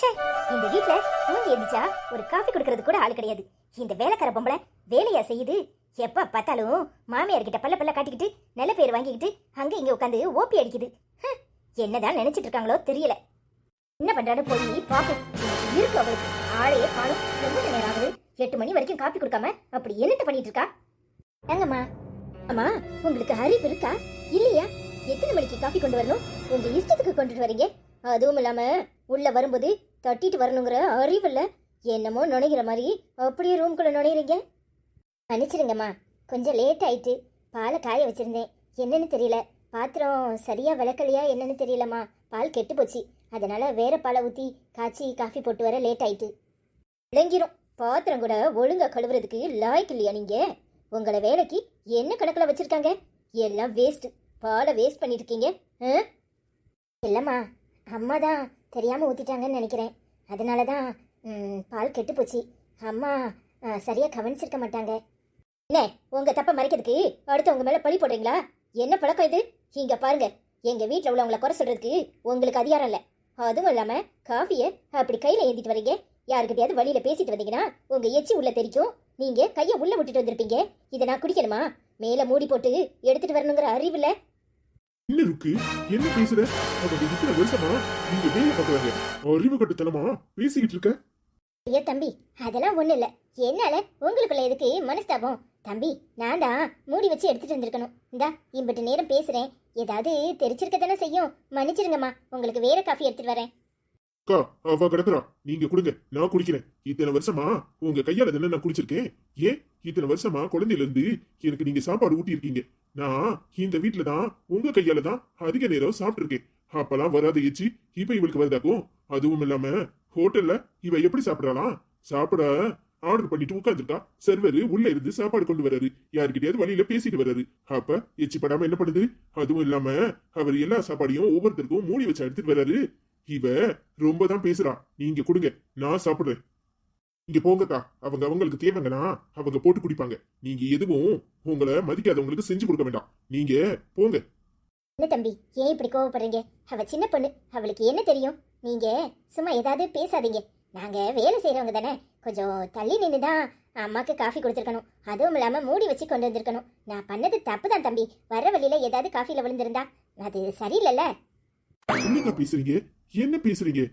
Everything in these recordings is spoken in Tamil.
ச்சே, இந்த வீட்ல தூங்கி எந்திரிச்சா ஒரு காஃபி குடுக்கறது கூட ஆள் கிடையாது. இந்த வேலைக்கார பொம்பளை வேலையா செய்யுது? எப்ப பார்த்தாலும் மாமியார் கிட்ட பல்ல பல்ல காட்டிக்கிட்டு நல்ல பேர் வாங்கிக்கிட்டு அங்க இங்க உட்காந்து ஓப்பி அடிக்குது. என்னதான் நினைச்சிட்டு இருக்காங்களோ தெரியல. என்ன பண்றான்னு போய் பாப்போம். இருக்கு அவளுக்கு ஆளையே காணும். எவ்வளவு நேரம் ஆகுது? 8 மணி வரைக்கும் காப்பி கொடுக்காம அப்படி என்னத்த பண்ணிட்டு இருக்கா? ஏங்கம்மா, அம்மா உங்களுக்கு அறிவு இருக்கா இல்லையா? எத்தனை மணிக்கு காஃபி கொண்டு வரணும்? உங்க இஷ்டத்துக்கு கொண்டுட்டு வரீங்க. அதுவும் இல்லாம உள்ள வரும்போது தட்டிட்டு வரணுங்கிற அறிவு இல்ல. என்னமோ நுழைகிற மாதிரி அப்படியே ரூம்குள்ள நுழையிறீங்க. மன்னிச்சிருங்கம்மா, கொஞ்சம் லேட் ஆயிட்டு. பாலை காய வச்சிருந்தேன், என்னன்னு தெரியல. பாத்திரம் சரியா விளக்கலையா என்னன்னு தெரியலம்மா. பால் கெட்டு போச்சு, அதனால வேற பாலை ஊற்றி காய்ச்சி காஃபி போட்டு வர லேட் ஆயிட்டு. விளங்கிரும். பாத்திரம் கூட ஒழுங்கா கழுவுறதுக்கு லாய்க்கு இல்லையா நீங்க? உங்களை வேலைக்கு என்ன கணக்கில் வச்சிருக்காங்க? எல்லாம் வேஸ்ட். பாலை வேஸ்ட் பண்ணிட்டு இருக்கீங்க. இல்லைம்மா, அம்மா தான் தெரியாமல் ஊற்றிட்டாங்கன்னு நினைக்கிறேன். அதனால தான் பால் கெட்டு போச்சு. அம்மா சரியாக கவனிச்சிருக்க மாட்டாங்க. என்ன உங்கள் தப்பை மறைக்கிறதுக்கு அடுத்து உங்கள் மேலே பழி போடுறீங்களா? என்ன பழக்கம் இது? இங்கே பாருங்க, எங்கள் வீட்டில் உள்ளவங்களை குறை சொல்கிறதுக்கு உங்களுக்கு அதிகாரம் இல்லை. அதுவும் இல்லாமல் காஃபியை அப்படி கையில் ஏந்திட்டு வரீங்க. யாருக்கிட்டையாவது வழியில் பேசிட்டு வந்தீங்கன்னா உங்கள் எச்சி உள்ள தெரிக்கும். நீங்கள் கையை உள்ளே விட்டுட்டு வந்திருப்பீங்க. இதை நான் குடிக்கணுமா? மேலே மூடி போட்டு எடுத்துகிட்டு வரணுங்கிற அறிவு இல்லை. என்ன இருக்கு? என்ன பேசுற? அவங்க இத்தனை வருஷமா நீங்க வேலை பார்க்கறாங்க, அறிவு கட்டுத்தனமா பேசிக்கிட்டு இருக்க. ஐயோ தம்பி, அதெல்லாம் ஒன்றும் இல்லை. என்னால உங்களுக்குள்ள எதுக்கு மனஸ்தாபம்? தம்பி, நான் தான் மூடி வச்சு எடுத்துட்டு வந்திருக்கணும். இந்தா இம்பட்டு நேரம் பேசுறேன், ஏதாவது தெரிச்சிருக்க தானே செய்யும். மன்னிச்சிருங்கம்மா, உங்களுக்கு வேற காஃபி எடுத்துட்டு வரேன். அக்கா, அவ கிடக்குறா, நீங்க கொடுங்க, நான் குடிக்கிறேன். இத்தனை வருஷமா உங்க கையால தானே நான் குடிச்சிருக்கேன். ஏன் இத்தனை வருஷமா குழந்தையில இருந்து எனக்கு நீங்க சாப்பாடு ஊட்டி இருக்கீங்க. நான் இந்த வீட்டுல தான் உங்க கையால தான் அதிக நேரம் சாப்பிட்டு இருக்கேன். அப்பெல்லாம் வராத எச்சி இப்ப இவளுக்கு வருதாக்கும். அதுவும் இல்லாம ஹோட்டல்ல இவ எப்படி சாப்பிடறாளாம்? சாப்பிட ஆர்டர் பண்ணிட்டு உட்காந்துருக்கா. சர்வர் உள்ள இருந்து சாப்பாடு கொண்டு வர்றாரு, யாருக்கிட்டையாவது வழியில பேசிட்டு வர்றாரு. அப்ப எச்சி படாம என்ன பண்ணுது? அதுவும் இல்லாம அவர் எல்லா சாப்பாடையும் ஒவ்வொருத்தருக்கும் மூடி வச்சு எடுத்துட்டு வர்றாரு. இவ ரொம்ப தான் பேசுறா. நீங்க கொடுங்க, நான் சாப்பிடுறேன். இங்க போங்கக்கா, அவங்க அவங்களுக்கு தேவைங்கன்னா அவங்க போட்டு குடிப்பாங்க. நீங்க எதுவும் உங்களை மதிக்காதவங்களுக்கு செஞ்சு கொடுக்க வேண்டாம். நீங்க போங்க. என்ன தம்பி, ஏன் இப்படி கோவப்படுறீங்க? அவ சின்ன பொண்ணு, அவளுக்கு என்ன தெரியும்? நீங்க சும்மா ஏதாவது பேசாதீங்க. நாங்க வேலை செய்யறவங்க தானே, கொஞ்சம் தள்ளி நின்று தான் அம்மாக்கு காஃபி கொடுத்துருக்கணும். அதுவும் இல்லாம மூடி வச்சு கொண்டு வந்திருக்கணும். நான் பண்ணது தப்பு தான் தம்பி. வர வழியில ஏதாவது காஃபில விழுந்திருந்தா அது சரியில்லைல்ல. என்னக்கா பேசுறீங்க? என்ன பேசுறீங்க?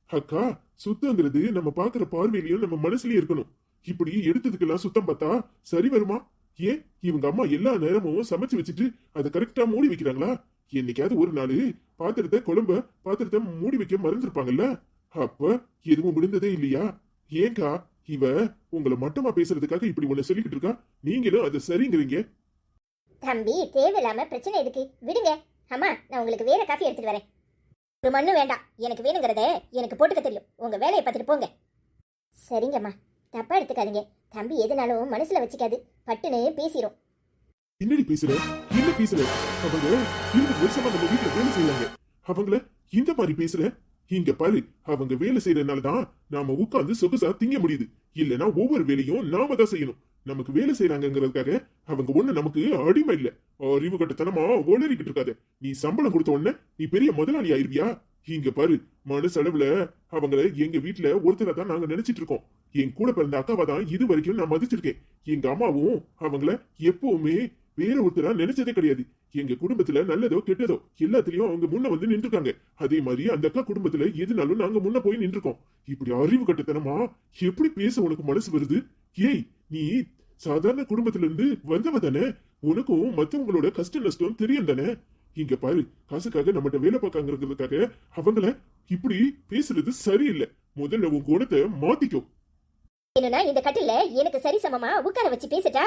அக்கா, சுத்தங்கிறது நம்ம பாக்குற பார்வையிலயும் நம்ம மனசுலயும் இருக்கணும். இப்படி எடுத்ததுக்கெல்லாம் சுத்தம் பார்த்தா சரி வருமா? ஏன் இவங்க அம்மா எல்லா நேரமும் சமைச்சு வச்சுட்டு அதை கரெக்டா மூடி வைக்கிறாங்களா? என்னைக்காவது ஒரு நாள் பாத்திரத்தை மூடி வைக்க மறந்துருப்பாங்கல்ல? அப்ப எதுவும் விழுந்ததே இல்லையா? ஏங்கா இவ உங்களை மட்டமா பேசுறதுக்காக இப்படி ஒண்ணு சொல்லிக்கிட்டு இருக்கா? நீங்களும் அதை சரிங்கிறீங்க. தம்பி, தேவையில்லாம பிரச்சனை எதுக்கு? விடுங்க. அம்மா, நான் உங்களுக்கு வேற காஃபி எடுத்துட்டு வரேன். ஒரு மண்ணு வேண்டாம், எனக்கு வேணுங்கிறத எனக்கு போட்டுக்க தெரியும். உங்க வேலையை பார்த்துட்டு போங்க. சரிங்கம்மா, தப்பா எடுத்துக்காதீங்க. தம்பி எதுனாலும் மனசுல வச்சுக்காது, பட்டுன்னு பேசிரும். என்னடி பேசுற? என்ன பேசுற? அவங்க 20 வருஷமா நம்ம வீட்டுல வேலை செய்யறாங்க, அவங்கள இந்த மாதிரி பேசுற? இங்க பாரு, அவங்க வேலை செய்யறதுனாலதான் நாம உட்கார்ந்து சொகுசா திங்க முடியுது. இல்லைன்னா ஒவ்வொரு வேலையும் நாம தான் செய்யணும். நமக்கு வேலை செய்யறாங்கிறதுக்காக அவங்க ஒண்ணு நமக்கு அடிமை இல்ல. அறிவு கட்டத்தனமா ஒளறிக்கிட்டு இருக்காத. நீ சம்பளம் கொடுத்த உடனே நீ பெரிய முதலாளி ஆயிருவியா? இங்க பாரு, மனசளவுல அவங்கள எங்க வீட்டுல ஒருத்தரை தான் நாங்க நினைச்சிட்டு இருக்கோம். என் கூட பிறந்த அக்காவை தான் இது வரைக்கும் நான் மதிச்சிருக்கேன். எங்க அம்மாவும் அவங்கள எப்பவுமே வேற ஒருத்தரா நினைச்சதே கிடையாது. எங்க குடும்பத்துல நல்லதோ கெட்டதோ எல்லாத்துலயும் அவங்க முன்ன வந்து நின்றுருக்காங்க. அதே மாதிரி அந்த அக்கா குடும்பத்துல எதுனாலும் நாங்க முன்ன போய் நின்றுருக்கோம். இப்படி அறிவு கட்டத்தனமா எப்படி பேச உனக்கு மனசு வருது? ஏய், நீ சாதாரண குடும்பத்துல இருந்து வந்தவ தானே, உனக்கும் மத்தவங்களோட கஷ்ட நஷ்டம் தெரியும் தானே? இங்க பாரு, காசுக்காக நம்மகிட்ட வேலை பார்க்காங்கிறதுக்காக அவங்கள இப்படி பேசுறது சரியில்லை. முதல்ல உன் குணத்தை மாத்திக்கோ. என்னன்னா இந்த கட்டில எனக்கு சரி சமமா உட்கார வச்சு பேசிட்டா?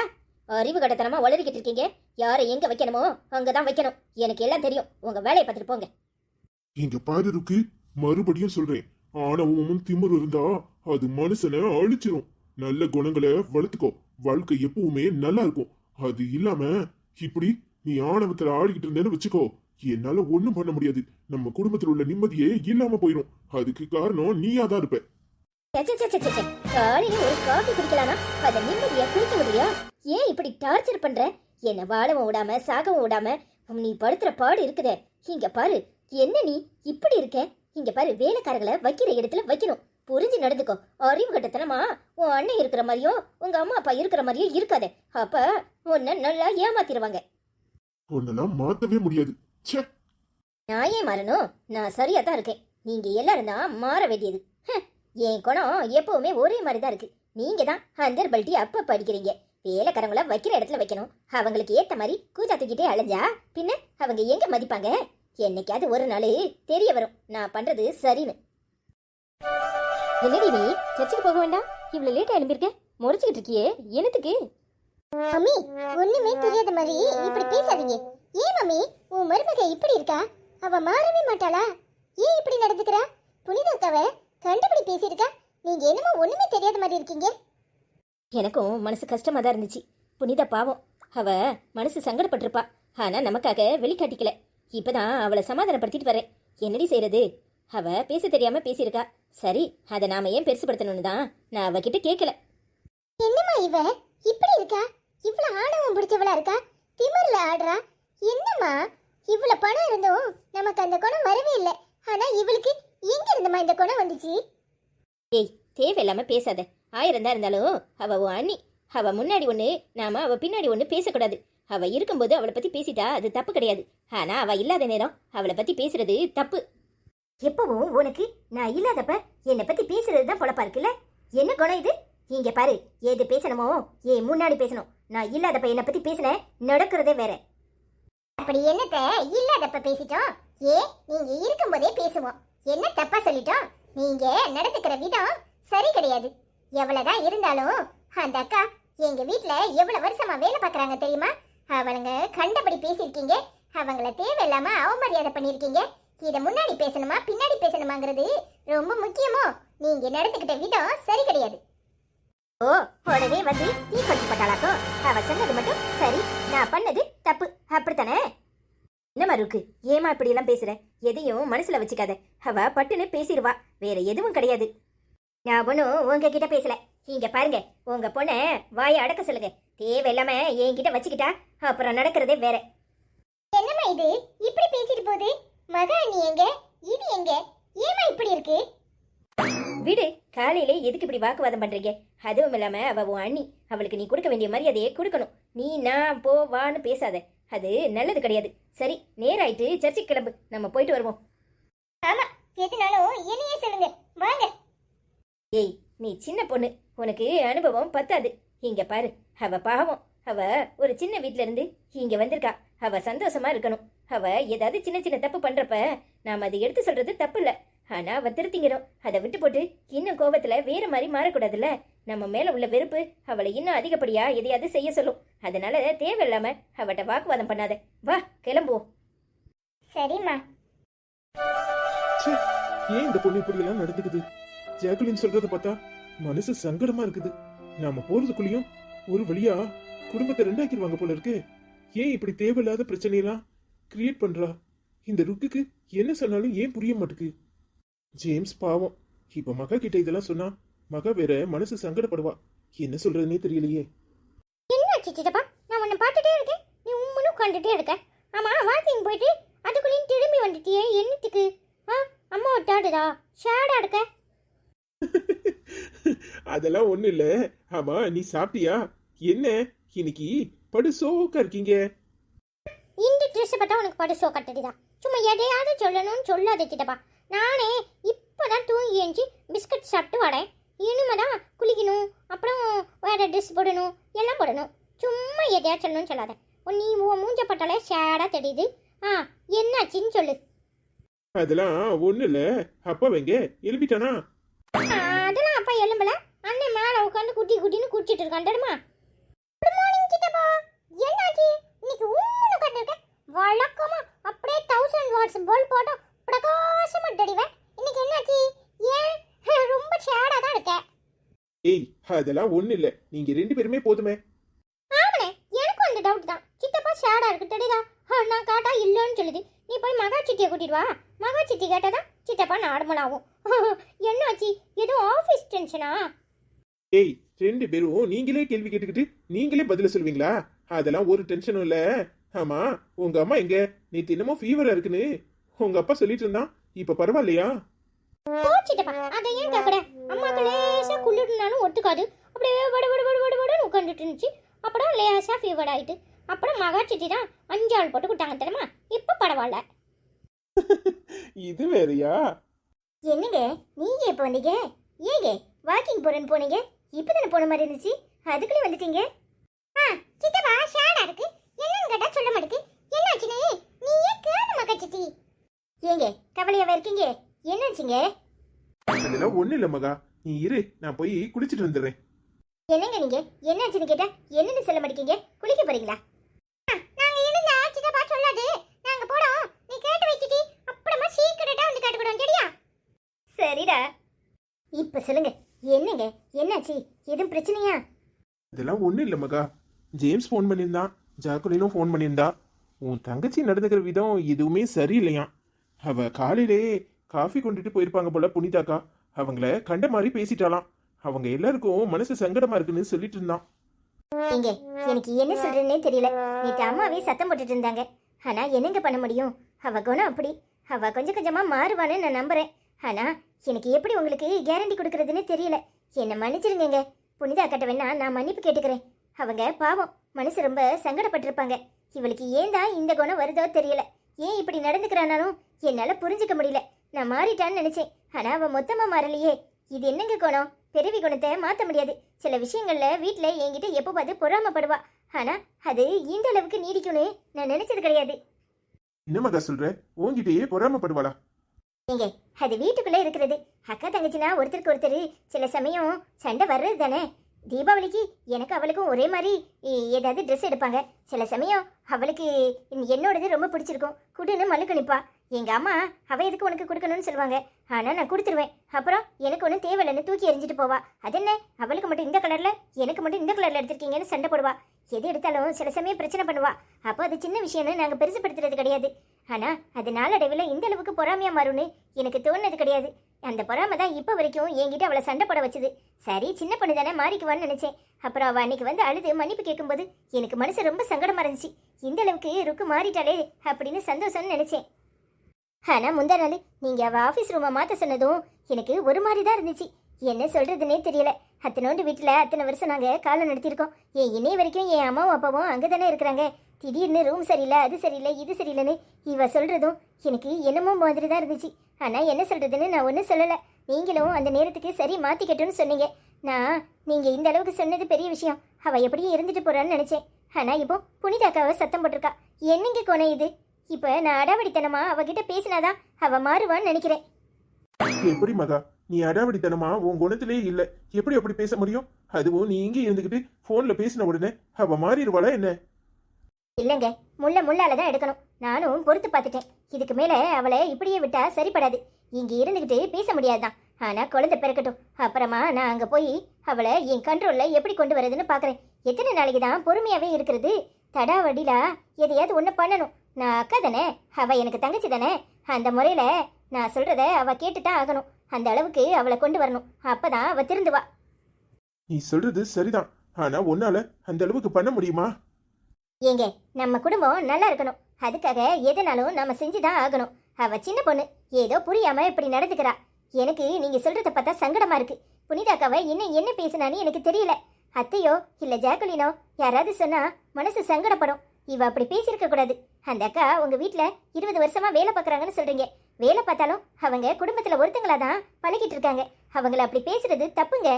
அறிவு கட்டத்தனமா வளரிக்கிட்டு இருக்கீங்க. யாரை எங்க வைக்கணுமோ அங்கதான் வைக்கணும். எனக்கு எல்லாம் தெரியும். உங்க வேலையை பார்த்துட்டு போங்க. இங்க பாரு இருக்கு, மறுபடியும் சொல்றேன், ஆணவமும் திமிரு இருந்தா அது மனுஷனை அழிச்சிரும். நல்ல குணங்களை வளர்த்துக்கோ, வாழ்க்கை எப்பவுமே நல்லா இருக்கும். அது இல்லாம இப்படி நீ ஆணவத்துல ஆடிக்கிட்டு இருந்தேன்னு வச்சுக்கோ, என்னால ஒண்ணும் பண்ண முடியாது. நம்ம குடும்பத்துல உள்ள நிம்மதியே இல்லாம போயிடும். அதுக்கு காரணம் நீயாதான் இருப்ப. காலையில ஒரு காஃபி குடிக்கலானா அத நிம்மதியா குடிக்க முடியா? ஏன் இப்படி டார்ச்சர் பண்ற? என்ன வாழவும் விடாம சாகவும் விடாம நீ படுத்துற பாடு இருக்குதே. இங்க பாரு, என்ன நீ இப்படி இருக்க? இங்க பாரு, வேலைக்காரர்களை வைக்கிற இடத்துல வைக்கணும். புரிஞ்சு நடந்துக்கோ. அறிவு கட்டத்தனமா உன் அண்ணன் இருக்கிற மாதிரியும் உங்க அம்மா அப்பா இருக்கிற மாதிரியும் இருக்காதே. அப்ப உன்னை நல்லா ஏமாத்திடுவாங்க. உன்னெல்லாம் மாத்தவே முடியாது. ச்சே. நான் ஏன் மாறணும்? நான் சரியா தான் இருக்கேன். நீங்க எல்லாரும் தான் மாற வேண்டியது. என் குணம் எப்பவுமே ஒரே மாதிரி தான் இருக்கு. நீங்க தான் அந்தர் பல்ட்டி அப்ப படிக்கிறீங்க. வேலைக்காரங்கள வைக்கிற இடத்துல வைக்கணும். அவங்களுக்கு ஏத்த மாதிரி கூச்சா தூக்கிட்டே அலைஞ்சா பின்ன அவங்க எங்க மதிப்பாங்க? என்னைக்காவது ஒரு நாள் தெரிய வரும் நான் பண்றது சரின்னு. என்னடி நீ சர்ச்சுக்கு போக வேண்டாம்? இவ்வளவு லேட்டா எழும்பிருக்க, முறைச்சிக்கிட்டு இருக்கியே, என்னத்துக்கு? மம்மி, ஒண்ணுமே தெரியாத மாதிரி இப்படி பேசாதீங்க. ஏன் மம்மி உன் மருமக இப்படி இருக்கா? அவ மாறவே மாட்டாளா? ஏன் இப்படி நடந்துக்கிறா? புனித அக்காவை கண்டபடி பேசியிருக்கா. நீங்க என்னமோ ஒண்ணுமே தெரியாத மாதிரி இருக்கீங்க. எனக்கும் மனசு கஷ்டமா தான் இருந்துச்சு. புனிதா பாவம், அவ மனசு சங்கடப்பட்டிருப்பா. ஆனா நமக்காக வெளிக்காட்டிக்கல. இப்பதான் அவளை சமாதானப்படுத்திட்டு வரேன். என்னடி செய்யறது? அவ பேச தெரியாம பேசியிருக்கா. சரி, அதை நாம ஏன் பெருசுப்படுத்தணும்னு தான் நான் அவகிட்ட கேட்கல. என்னம்மா இவ இப்படி இருக்கா? இவ்வளவு ஆணவம் பிடிச்சவளா இருக்கா? திமிர்ல ஆடுறா. என்னம்மா இவ்வளவு பணம் இருந்தும் நமக்கு அந்த குணம் வரவே இல்லை. ஆனா இவளுக்கு எங்க இருந்தம்மா இந்த குணம் வந்துச்சு? ஏய், தேவையில்லாம பேசாத. 1000 தான் இருந்தாலும் அவ உன் அண்ணி. அவ முன்னாடி ஒண்ணு, நாம அவ பின்னாடி ஒண்ணு பேசக்கூடாது. அவ இருக்கும்போது அவளை பத்தி பேசிட்டா அது தப்பு கிடையாது. ஆனா அவ இல்லாத நேரம் அவளை பத்தி பேசுறது தப்பு. எப்பவும் உனக்கு நான் இல்லாதப்ப என்னை பத்தி பேசுறது தான் பொழப்பா இருக்குல்ல? என்ன குணம் இது? இங்க பாரு, ஏது பேசணுமோ முன்னாடி பேசணும். நான் இல்லாதப்ப என்னை பத்தி பேசின நடக்கிறதே வேற. அப்படி என்னத்த இல்லாதப்ப பேசிட்டோம்? நீங்க இருக்கும்போதே பேசுவோம். என்ன தப்பா சொல்லிட்டோம்? நீங்க நடந்துக்கிற விதம் சரி கிடையாது. எவ்வளவுதான் இருந்தாலும் அந்த அக்கா எங்க வீட்ல எவ்வளவு வருஷமா வேலை பார்க்கறாங்க தெரியுமா? அவளுங்க கண்டபடி பேசியிருக்கீங்க. அவங்கள தேவையில்லாம அவமரியாதை பண்ணிருக்கீங்க. இத முன்னாடி பேசணுமா பின்னாடி பேசணுமாங்கிறது ரொம்ப முக்கியமோ? நீங்க நடந்துக்கிட்ட விதம் சரி கிடையாது. ஓ, உடனே வந்து நீ கொஞ்சம் பட்டாளாக்கும். அவ சொன்னது மட்டும் சரி, நான் பண்ணது தப்பு, அப்படித்தானே? என்னமா இருக்கு? ஏமா இப்படி எல்லாம் பேசுற? எதையும் மனசுல வச்சுக்காத. அவ பட்டுன்னு பேசிடுவா, வேற எதுவும் கிடையாது. நான் ஒன்னும் உங்ககிட்ட பேசல. இங்க பாருங்க, உங்க பொண்ண வாயை அடக்க சொல்லுங்க. தேவையில்லாம என்கிட்ட வச்சுக்கிட்டா அப்புறம் நடக்கிறதே வேற. என்னம்மா இது இப்படி பேசிட்டு போகுது? மகா நீ எங்க? இது எங்க? ஏமா இப்படி இருக்கு? விடு, காலையிலே எதுக்கு இப்படி வாக்குவாதம் பண்றீங்க? அதுவும் இல்லாம அவ உன் அண்ணி. அவளுக்கு நீ கொடுக்க வேண்டிய மரியாதையை கொடுக்கணும். நீ நான் போ வான்னு பேசாத, அது நல்லது கிடையாது. சரி, நேராயிட்டு சர்ச்சுக்கு கிளம்பு, நம்ம போயிட்டு வருவோம். ஆமா, எதுனாலும் என்னையே சொல்லுங்க. வாங்க. ஏய், நீ சின்ன பொண்ணு, உனக்கு அனுபவம் பத்தாது. இங்க பாரு, அவ பாவம். அவ ஒரு சின்ன வீட்ல இருந்து இங்க வந்திருக்கா. அவ சந்தோஷமா இருக்கணும். அவ ஏதாவது சின்ன சின்ன தப்பு பண்றப்ப நாம அதை எடுத்து சொல்றது தப்பு இல்ல. ஆனா அவ திருத்திங்கிறோம். அதை விட்டு போட்டு இன்னும் கோபத்துல வேற மாதிரி மாறக்கூடாதுல்ல. நம்ம மேல உள்ள வெறுப்பு அவளை இன்னும் அதிகப்படியா எதையாவது செய்ய சொல்லும். அதனால தேவையில்லாம அவட்ட வாக்குவாதம் பண்ணாத. வா, கிளம்புவோம். சரிம்மா. ஏன் இந்த பொண்ணு இப்படி எல்லாம் நடந்துக்குது? ஜாக்குலின் சொல்றத பார்த்தா மனசு சங்கடமா இருக்குது. நாம போறதுக்குள்ளயும் ஒரு வழியா குடும்பத்தை ரெண்டாக்கிடுவாங்க போல இருக்கு. ஏன் இப்படி தேவையில்லாத பிரச்சனையெல்லாம் கிரியேட் பண்றா? இந்த ருக்குக்கு என்ன சொன்னாலும் ஏன் புரிய மாட்டுக்கு? ஜேம்ஸ் பாவம், இப்ப மகா கிட்ட இதெல்லாம் சொன்னா மகா வேற மனசு சங்கடப்படுவா. என்ன சொல்றதுன்னே தெரியலையே. என்னாச்சு சித்தப்பா? நான் உன்னை பார்த்துட்டே இருக்கேன், நீ உம்முன்னு உட்காந்துட்டே இருக்க. ஆமா, வாக்கிங் போயிட்டு அதுக்குள்ளேயும் திரும்பி வந்துட்டியே, என்னத்துக்கு? அம்மா விட்டாடுதா? ஷேடா இருக்க. அதெல்லாம் ஒண்ணு இல்ல. ஆமா, நீ சாப்பிட்டியா? என்ன இன்னைக்கு படு சோக்கா இருக்கீங்க? இந்த ட்ரெஸ் பார்த்தா உனக்கு படு சோ கட்டடிதான். சும்மா எதையாவது சொல்லணும்னு சொல்லாத சித்தப்பா. நானே இப்பதான் தூங்கி எழுந்துச்சு பிஸ்கட் சாப்பிட்டு வரேன். இனிமேதான் குளிக்கணும், அப்புறம் வேற ட்ரெஸ் போடணும், எல்லாம் போடணும். சும்மா எதையாவது சொல்லணும்னு சொல்லாத. நீ உன் மூஞ்ச பட்டாலே ஷேடா தெரியுது. என்னாச்சின்னு சொல்லு. அதெல்லாம் ஒண்ணு இல்ல. அப்பா வெங்க எழுப்பிட்டானா? அதெல்லாம் அப்பா எலும்பல. அண்ணன் மேல உட்காந்து குட்டி குட்டின்னு குடிச்சிட்டு இருக்காண்டமா. குட் மார்னிங் சித்தப்பா. என்னாச்சு? இன்னைக்கு ஊன்னு உட்கார்ந்திருக்க. வழக்கமா அப்படியே 1000 வாட்ஸ் பல்ப் போட்டோம் பிரகாசமா தெரிவேன். இன்னைக்கு என்னாச்சு? ஏன் ரொம்ப ஷேடா தான் இருக்க? ஏய், அதெல்லாம் ஒண்ணு இல்ல. நீங்க ரெண்டு பேருமே போதுமே. ஆமனே, எனக்கும் அந்த டவுட் தான். சித்தப்பா ஷேடா இருக்கு தெரியுதா? நான் காட்டா இல்லன்னு சொல்லுது. நீ போய் மகா சித்தியை கூட்டிட்டு வா. மகா சித்தி கேட்டதா சித்தப்பா நார்மல் ஆகும். என்னாச்சு? ஏதோ ஆபீஸ் டென்ஷனா? ஏய், ரெண்டு பேரும் நீங்களே கேள்வி கேட்டுக்கிட்டு நீங்களே பதில சொல்வீங்களா? அதெல்லாம் ஒரு டென்ஷனும் இல்ல. ஆமா, உங்க அம்மா எங்க? நீ தினமும் ஃபீவரா இருக்குன்னு உங்க அப்பா சொல்லிட்டு இருந்தான். இப்ப பரவாயில்லையா? போச்சிட்டப்பா அதை ஏன் கேட்கற? அம்மாக்கு லேசா குளிர்னாலும் ஒத்துக்காது, அப்படியே வட வட வட வட வடன்னு உட்காந்துட்டு இருந்துச்சு. அப்புறம் லேசா ஃபீவர் ஆயிட்டு அப்புறம் மகாச்சிட்டி தான் 5 ஆள் போட்டு கொடுத்தாங்க தெரியுமா. இப்ப பரவாயில்ல. இது வேறயா? என்னங்க நீங்க எப்போ வந்தீங்க? ஏங்க வாக்கிங் போறேன்னு போனீங்க, இப்பதானே போன மாதிரி இருந்துச்சு, அதுக்குள்ளே வந்துட்டீங்க. சித்தப்பா ஷேடா இருக்கு, என்னன்னு கேட்டா சொல்ல மாட்டேக்கு. என்னாச்சுனே நீ ஏன் கேளு மகாச்சிட்டி? ஏங்க கவலையாவா இருக்கீங்க? என்னாச்சுங்க? அதெல்லாம் ஒண்ணு இல்ல மகா, நீ இரு, நான் போய் குளிச்சிட்டு வந்துடுறேன். என்னங்க நீங்க என்னாச்சுன்னு கேட்டா என்னன்னு சொல்ல மாட்டேங்க? குளிக்க போறீங்களா? நாங்க இருந்தா சித்தப்பா சொல்லாது, நாங்க போறோம். நீ கேட்டு வச்சிட்டி அப்புறமா சீக்கிரட்டா வந்து கேட்டுக்கிடுவோம் சரியா? சரிடா. இப்ப சொல்லுங்க, என்னங்க என்னாச்சு? எதுவும் பிரச்சனையா? அதெல்லாம் ஒண்ணு இல்ல மகா, ஜேம்ஸ் ஃபோன் பண்ணியிருந்தான், ஜாக்குலினும் ஃபோன் பண்ணியிருந்தா. உன் தங்கச்சி நடந்துக்கிற விதம் எதுவுமே சரியில்லையா. அவ காலையிலே காஃபி கொண்டுட்டு போயிருப்பாங்க போல புனிதாக்கா, அவங்கள கண்ட மாதிரி பேசிட்டாலாம். அவங்க எல்லாருக்கும் மனசு சங்கடமா இருக்குன்னு சொல்லிட்டு இருந்தான். ஏங்க எனக்கு என்ன சொல்றதுன்னே தெரியல. நேற்று அம்மாவே சத்தம் போட்டுட்டு இருந்தாங்க. ஆனா என்னங்க பண்ண முடியும்? அவ குணம் அப்படி. அவ கொஞ்சம் கொஞ்சமா மாறுவான்னு நான் நம்புறேன். ஆனா எனக்கு எப்படி உங்களுக்கு கேரண்டி கொடுக்கறதுன்னு தெரியல. என்ன மன்னிச்சிருங்க. புனிதா கிட்ட வேணா நான் மன்னிப்பு கேட்டுக்கிறேன். அவங்க பாவம் மனசு ரொம்ப சங்கடப்பட்டிருப்பாங்க. இவளுக்கு ஏன் தான் இந்த குணம் வருதோ தெரியல. ஏன் இப்படி நடந்துக்கிறானாலும் என்னால புரிஞ்சுக்க முடியல. நான் மாறிட்டான்னு நினைச்சேன், ஆனா அவ மொத்தமா மாறலையே. இது என்னங்க குணம்? பிறவி குணத்தை மாற்ற முடியாது. சில விஷயங்கள்ல வீட்டில் என்கிட்ட எப்போ பார்த்து பொறாமப்படுவா. ஆனா அது இந்த அளவுக்கு நீடிக்கும்னு நான் நினைச்சது கிடையாது. என்ன மகா சொல்ற? உன்கிட்டயே பொறாமப்படுவாளா? ஏங்க அது வீட்டுக்குள்ள இருக்கிறது. அக்கா தங்கச்சினா ஒருத்தருக்கு ஒருத்தர் சில சமயம் சண்டை வர்றது தானே. தீபாவளிக்கு எனக்கு அவளுக்கும் ஒரே மாதிரி ஏதாவது ட்ரெஸ் எடுப்பாங்க. சில சமயம் அவளுக்கு என்னோடது ரொம்ப பிடிச்சிருக்கும், குடுன்னு மல்லுக்கு நிற்பா. எங்கள் அம்மா அவள் எதுக்கு உனக்கு கொடுக்கணும்னு சொல்லுவாங்க, ஆனால் நான் கொடுத்துருவேன். அப்புறம் எனக்கு ஒன்றும் தேவையில்லைன்னு தூக்கி எறிஞ்சிட்டு போவா. அது என்ன அவளுக்கு மட்டும் இந்த கலரில் எனக்கு மட்டும் இந்த கலரில் எடுத்திருக்கீங்கன்னு சண்டை போடுவா. எது எடுத்தாலும் சில சமயம் பிரச்சனை பண்ணுவா. அப்போ அது சின்ன விஷயம்னு நாங்கள் பெருசுப்படுத்துறது கிடையாது. ஆனால் அது நாளடைவில் இந்த அளவுக்கு பொறாமையாக மாறும்னு எனக்கு தோணுது கிடையாது. அந்த பொறாமை தான் இப்போ வரைக்கும் என்கிட்ட அவளை சண்டை போட வச்சுது. சரி சின்ன பொண்ணு தானே மாறிக்குவான்னு நினச்சேன். அப்புறம் அவள் அன்னைக்கு வந்து அழுது மன்னிப்பு கேட்கும்போது எனக்கு மனசு ரொம்ப சங்கடமாக இருந்துச்சு. இந்த அளவுக்கு ருக்கு மாறிட்டாளே அப்படின்னு சந்தோஷம்னு நினச்சேன். ஆனால் முந்தா நாள் நீங்கள் அவள் ஆஃபீஸ் ரூமை மாற்ற சொன்னதும் எனக்கு ஒரு மாதிரி தான் இருந்துச்சு. என்ன சொல்கிறதுனே தெரியல. அத்தனோண்டு வீட்டில் அத்தனை வருஷம் நாங்கள் காலம் நடத்தியிருக்கோம். இன்னை வரைக்கும் என் அம்மாவும் அப்பாவும் அங்கே தானே இருக்கிறாங்க. திடீர்னு ரூம் சரியில்லை, அது சரியில்லை, இது சரியில்லைன்னு இவ சொல்கிறதும் எனக்கு என்னமோ மாதிரி தான் இருந்துச்சு. ஆனால் என்ன சொல்கிறதுன்னு நான் ஒன்றும் சொல்லலை. நீங்களும் அந்த நேரத்துக்கு சரி மாற்றிக்கட்டும்னு சொன்னீங்க. நீங்கள் இந்த அளவுக்கு சொன்னது பெரிய விஷயம். அவள் எப்படியும் இருந்துட்டு போகிறான்னு நினச்சேன். ஆனால் இப்போ புனிதாக்காவை சத்தம் போட்டிருக்கா. என்னங்க கோணம் இது? இப்போ நான் அடாவடித்தனமா அவகிட்ட பேசினாதான் அவள் மாறுவான்னு நினைக்கிறேன். எப்படி மகா, நீ அடாவடித்தனமா உன் குணத்திலே இல்ல, எப்படி அப்படி பேச முடியும்? அதுவும் நீ இங்கே இருந்துகிட்டு போன்ல பேசின உடனே அவ மாறிடுவாளா என்ன? இல்லைங்க, முள்ளால தான் எடுக்கணும். நானும் பொறுத்து பார்த்துட்டேன். இதுக்கு மேலே அவளை இப்படியே விட்டா சரிப்படாது. இங்கே இருந்துக்கிட்டு பேச முடியாதுதான். ஆனால் குழந்தை பிறக்கட்டும், அப்புறமா நான் அங்கே போய் அவளை என் கண்ட்ரோலில் எப்படி கொண்டு வரதுன்னு பார்க்குறேன். எத்தனை நாளைக்கு தான் பொறுமையாகவே இருக்கிறது? தடாவடிலா எதையாவது ஒன்று பண்ணணும். நான் அக்கா தானே, அவள் எனக்கு தங்கச்சி தானே. அந்த முறையில் நான் சொல்கிறத அவள் கேட்டு தான் ஆகணும். அந்த அளவுக்கு அவளை கொண்டு வரணும். அப்போ தான் அவள் திருந்துவா. நீ சொல்றது சரிதான், ஆனா உன்னால அந்த அளவுக்கு பண்ண முடியுமா? ஏங்க நம்ம குடும்பம் நல்லா இருக்கணும், அதுக்காக எதனாலும் நம்ம செஞ்சுதான் ஆகணும். அவ சின்ன பொண்ணு, ஏதோ புரியாம இப்படி நடந்துக்கிறா. எனக்கு நீங்க சொல்றத பார்த்தா சங்கடமா இருக்கு. புனிதாக்காவை இன்னும் என்ன பேசினான்னு எனக்கு தெரியல. அத்தையோ இல்ல ஜாக்குலினோ யாராவது சொன்னா மனசு சங்கடப்படும். இவ அப்படி பேசியிருக்க கூடாது. அந்த அக்கா உங்க வீட்டுல 20 வருஷமா வேலை பார்க்கறாங்கன்னு சொல்றீங்க. வேலை பார்த்தாலும் அவங்க குடும்பத்துல ஒருத்தங்களாதான் பழகிட்டு இருக்காங்க. அவங்கள அப்படி பேசுறது தப்புங்க.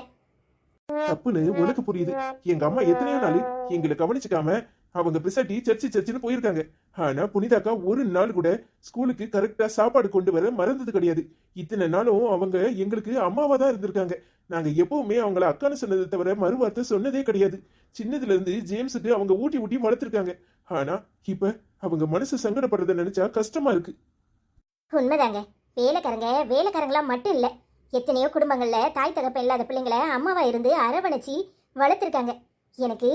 தப்புன்னு உனக்கு புரியுது. எங்க அம்மா எத்தனையோ நாள் எங்களை கவனிச்சுக்காம அவங்க பிசாட்டி சர்ச்சுன்னு போயிருக்காங்க. ஆனா புனிதாக்கா ஒரு நாள் கூட ஸ்கூலுக்கு கரெக்டா சாப்பாடு கொண்டு வர மறந்தது கிடையாது. இத்தனை நாளும் அவங்க எங்களுக்கு அம்மாவா தான் இருந்திருக்காங்க. நாங்க எப்பவுமே அவங்கள அக்கான்னு சொன்னதை தவிர மறுவார்த்தை சொன்னதே கிடையாது. சின்னதுல இருந்து ஜேம்ஸுக்கு அவங்க ஊட்டி வளர்த்திருக்காங்க. ஆனா இப்ப அவங்க மனசு சங்கடப்படுறத நினைச்சா கஷ்டமா இருக்கு. உண்மைதாங்க. வேலைக்காரங்களா மட்டும் இல்ல, எத்தனையோ குடும்பங்கள்ல தாய் தகப்ப இல்லாத பிள்ளைங்களை அம்மாவா இருந்து அரவணைச்சி வளர்த்துருக்காங்க. எனக்கு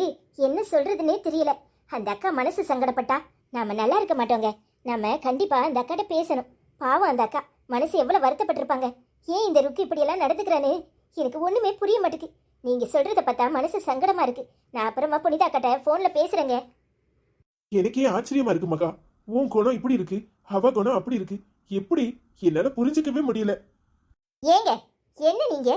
என்ன சொல்றதுன்னே தெரியல. அந்த அக்கா மனசு சங்கடப்பட்டா நாம நல்லா இருக்க மாட்டோங்க. நாம கண்டிப்பா அந்த அக்காட்ட பேசணும். பாவம் அந்த அக்கா மனசு எவ்வளவு வருத்தப்பட்டிருப்பாங்க. ஏன் இந்த ருக்கு இப்படியெல்லாம் நடந்துக்கிறான்னு எனக்கு ஒண்ணுமே புரிய மாட்டேங்குது. நீங்க சொல்றத பார்த்தா மனசு சங்கடமா இருக்கு. நான் அப்புறமா புனிதா அக்காட்ட போன்ல பேசுறேங்க. எனக்கே ஆச்சரியமா இருக்கு மகா. உன் குணம் இப்படி இருக்கு, அவ குணம் அப்படி இருக்கு. எப்படி என்னால புரிஞ்சுக்கவே முடியல. ஏங்க என்ன நீங்க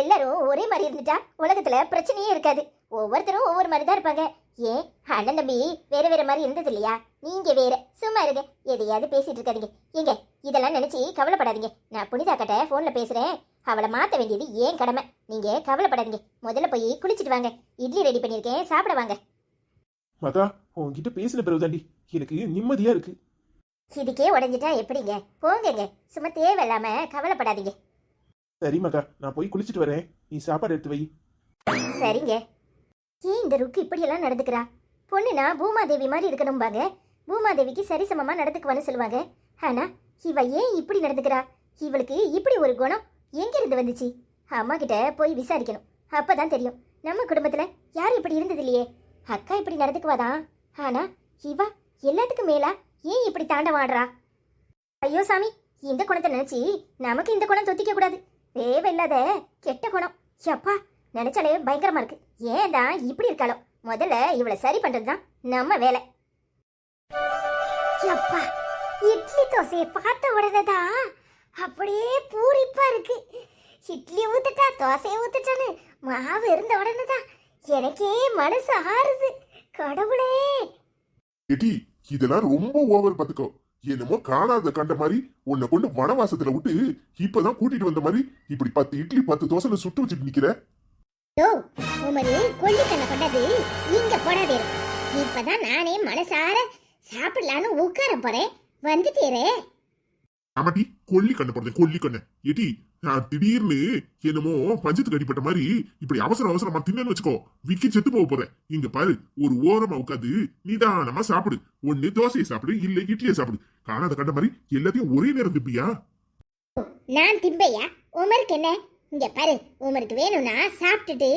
எல்லாரும் ஒரே மாதிரி இருந்துட்டா உலகத்துல பிரச்சனையே இருக்காது. ஒவ்வொருத்தரும் ஒவ்வொரு மாதிரி தான் இருப்பாங்க. ஏன் அண்ணன் தம்பி வேற வேற மாதிரி இருந்தது இல்லையா? நீங்க வேற. சும்மா இருங்க, எதையாவது பேசிட்டு இருக்காதீங்க. ஏங்க இதெல்லாம் நினைச்சு கவலைப்படாதீங்க. நான் புனிதா கிட்ட போன்ல பேசுறேன். அவளை மாத்த வேண்டியது ஏன் கடமை. நீங்க கவலைப்படாதீங்க. முதல்ல போய் குளிச்சிட்டு வாங்க. இட்லி ரெடி பண்ணிருக்கேன், சாப்பிட வாங்க. மகா, உன்கிட்ட பேசின பிறகுதாண்டி எனக்கு நிம்மதியா இருக்கு. இதுக்கே உடஞ்சிட்டா எப்படிங்க? போங்கங்க, சும்மா தேவையில்லாம கவலைப்படாதீங்க. சரி மகா, நான் போய் குளிச்சிட்டு வரேன். நீ சாப்பாடு எடுத்து வை. சரிங்க. ஏன் இந்த ருக்கு இப்படியெல்லாம் நடந்துக்கிறா? பொண்ணுனா பூமாதேவி மாதிரி இருக்கணும்பாங்க. பூமாதேவிக்கு சரிசமமா நடந்துக்குவான்னு சொல்லுவாங்க. ஆனா இவ ஏன் இப்படி நடந்துக்கிறா? இவளுக்கு இப்படி ஒரு குணம் எங்க இருந்து வந்துச்சு? அம்மா கிட்ட போய் விசாரிக்கணும். அப்பதான் தெரியும். நம்ம குடும்பத்துல யாரும் இப்படி இருந்தது இல்லையே. அக்கா இப்படி நடந்துக்குவாதான். ஆனா இவ எல்லாத்துக்கும் மேலா ஏன் இப்படி தாண்டவாடுறா? ஐயோ சாமி, இந்த குணத்தை நினைச்சு நமக்கு இந்த குணம் தொத்திக்க கூடாது. தேவையில்லாத கெட்ட குணம். அப்பா, நினைச்சாலே பயங்கரமா இருக்கு. ஏன் தான் இப்படி இருக்காளோ? முதல்ல இவளை சரி பண்றதுதான் நம்ம வேலை. அப்பா, இட்லி தோசையை பார்த்த உடனே தான் அப்படியே பூரிப்பா இருக்கு. இட்லி ஊத்துட்டா தோசையை ஊத்துட்டான்னு மாவு இருந்த உடனே தான் எனக்கே மனசு ஆறுது. கடவுளே! எடி, இதெல்லாம் ரொம்ப ஓவர் பாத்துக்கோ. என்னமோ காணாத கண்ட மாதிரி உன்னை கொண்டு வனவாசத்துல விட்டு இப்பதான் கூட்டிட்டு வந்த மாதிரி இப்படி 10 இட்லி 10 தோசைல சுட்டு வச்சுட்டு நிக்கிற. யோ, உமரு கொல்லிக்கண்ணை கொண்டாது இங்க போடாதே. இப்பதான் நானே மனசார சாப்பிடலான்னு உட்கார போறேன். வந்துட்டேரே. ஆமாட்டி, கொல்லி கண்ண போடுறேன், கொல்லி கண்ண. எடி, நான் திடீர்னு என்னமோ பஞ்சத்துக்கு அடிப்பட்ட மாதிரி இப்படி அவசர அவசரமா தின்னு வச்சுக்கோ, விக்கி செத்து போக போறேன். இங்க பாரு, ஒரு ஓரமா உட்காந்து நிதானமா சாப்பிடு. ஒண்ணு தோசையை சாப்பிடு, இல்ல இட்லியை சாப்பிடு. காணாத கண்ட மாதிரி எல்லாத்தையும் ஒரே நேரம் திப்பியா? நான் திம்பையா? உமருக்கு என்ன? இங்க பாரு, உமருக்கு வேணும்னா சாப்பிட்டுட்டு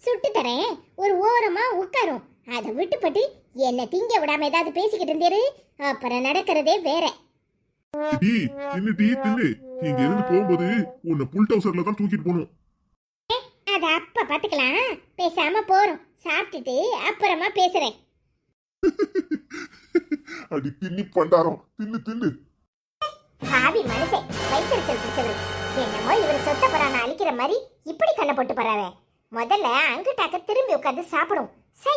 சுட்டு தரேன். ஒரு ஓரமா உட்காரும். அதை விட்டுப்பட்டு என்ன திங்க விடாம ஏதாவது பேசிக்கிட்டு இருந்தேரு, அப்புறம் நடக்கிறதே வேற. எடி, தின்னு டீ தின்னு. இங்க இருந்து போகும்போது உன்னை புல் டவுசர்ல தான் தூக்கிட்டு போகணும். அது அப்ப பாத்துக்கலாம். பேசாம போறோம். சாப்பிட்டுட்டு அப்புறமா பேசுறேன். அடி தின்னி பண்டாரம், தின்னு தின்னு. பாவி மனுஷே, வயிற்றுச்சல் பிடிச்சவர். என்னமோ இவர் சொத்த பரான அழிக்கிற மாதிரி இப்படி கண்ணை போட்டு போறாரு. முதல்ல அங்கிட்டாக்க திரும்பி உட்காந்து சாப்பிடும். சை.